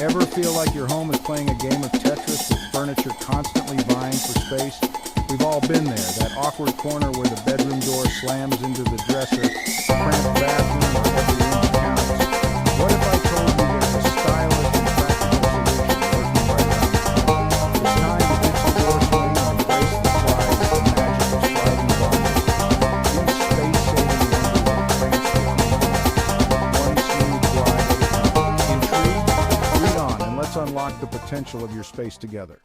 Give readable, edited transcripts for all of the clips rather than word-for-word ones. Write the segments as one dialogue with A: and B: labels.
A: Ever feel like your home is playing a game of Tetris with furniture constantly vying for space? We've all been there, that awkward corner where the bedroom door slams into the dresser, the cramped bathroom where every inch counts. What if I told you there's a stylish and practical solution working right around the corner? It's time to ditch the door swing and embrace the slide with the magic of sliding bars. These space-saving wonders are transforming one smooth glide at a time. Intrigued? Read on and let's unlock the potential of your space together.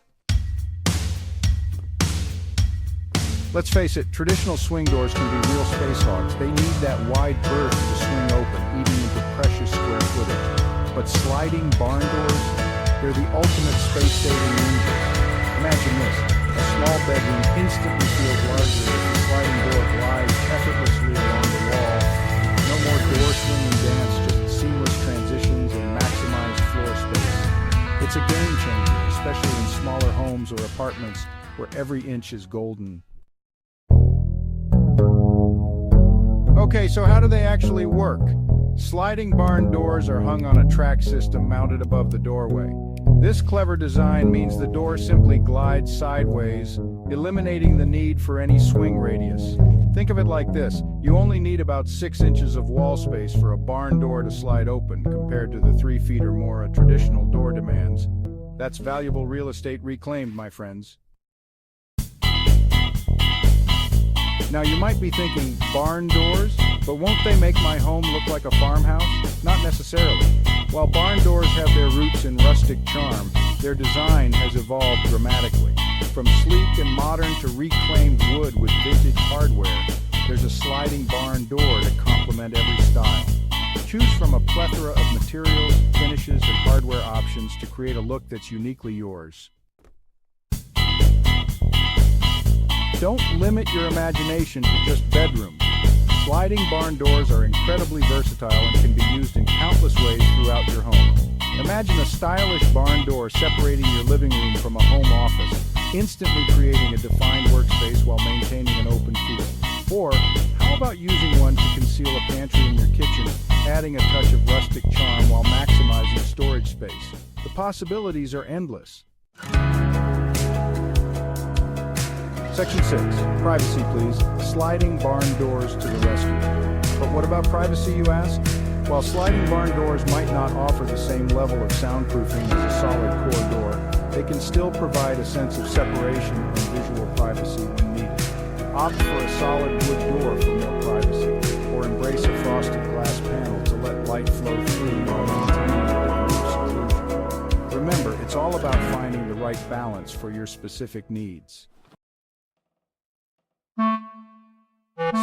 A: Let's face it, traditional swing doors can be real space hogs. They need that wide berth to swing open, eating into precious square footage. But sliding barn doors, they're the ultimate space-saving ninjas. Imagine this, a small bedroom instantly feels larger as the sliding door glides effortlessly along the wall. No more door swinging dance, just seamless transitions and maximized floor space. It's a game changer, especially in smaller homes or apartments where every inch is golden. Okay, so how do they actually work? Sliding barn doors are hung on a track system mounted above the doorway. This clever design means the door simply glides sideways, eliminating the need for any swing radius. Think of it like this, you only need about 6 inches of wall space for a barn door to slide open compared to the 3 feet or more a traditional door demands. That's valuable real estate reclaimed, my friends. Now you might be thinking, barn doors? But won't they make my home look like a farmhouse? Not necessarily. While barn doors have their roots in rustic charm, their design has evolved dramatically. From sleek and modern to reclaimed wood with vintage hardware, there's a sliding barn door to complement every style. Choose from a plethora of materials, finishes, and hardware options to create a look that's uniquely yours. Don't limit your imagination to just bedrooms. Sliding barn doors are incredibly versatile and can be used in countless ways throughout your home. Imagine a stylish barn door separating your living room from a home office, instantly creating a defined workspace while maintaining an open feel. Or, how about using one to conceal a pantry in your kitchen, adding a touch of rustic charm while maximizing storage space? The possibilities are endless. Section 6. Privacy, please. Sliding barn doors to the rescue. But what about privacy, you ask? While sliding barn doors might not offer the same level of soundproofing as a solid core door, they can still provide a sense of separation and visual privacy when needed. Opt for a solid wood door for more privacy, or embrace a frosted glass panel to let light flow through while maintaining a degree of seclusion. Remember, it's all about finding the right balance for your specific needs.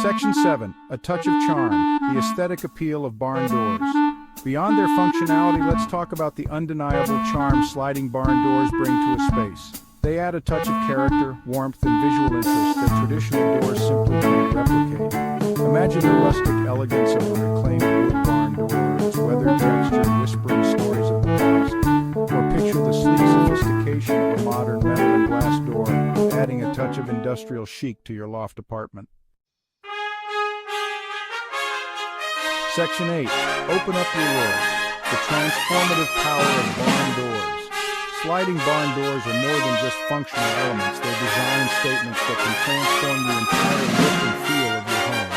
A: Section 7. A touch of charm, the aesthetic appeal of barn doors. Beyond their functionality, let's talk about the undeniable charm sliding barn doors bring to a space. They add a touch of character, warmth, and visual interest that traditional doors simply can't replicate. Imagine the rustic elegance of a reclaimed wood barn door, its weathered texture whispering stories of the past. Or picture the sleek sophistication of a modern metal and glass door, adding a touch of industrial chic to your loft apartment. Section 8. Open up your world. The transformative power of barn doors. Sliding barn doors are more than just functional elements. They're design statements that can transform the entire look and feel of your home.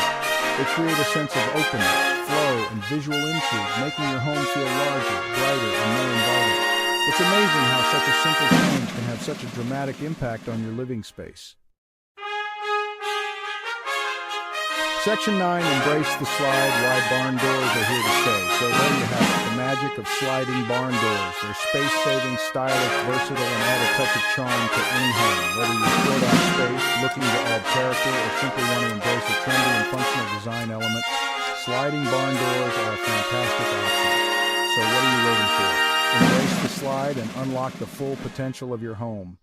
A: They create a sense of openness, flow, and visual intrigue, making your home feel larger, brighter, and more inviting. It's amazing how such a simple change can have such a dramatic impact on your living space. Section 9. Embrace the slide. Why barn doors are here to stay. So there you have it, the magic of sliding barn doors. They're space-saving, stylish, versatile, and add a touch of charm to any home. Whether you're short on space, looking to add character, or simply want to embrace a trendy and functional design element, sliding barn doors are a fantastic option. So what are you waiting for? Embrace the slide and unlock the full potential of your home.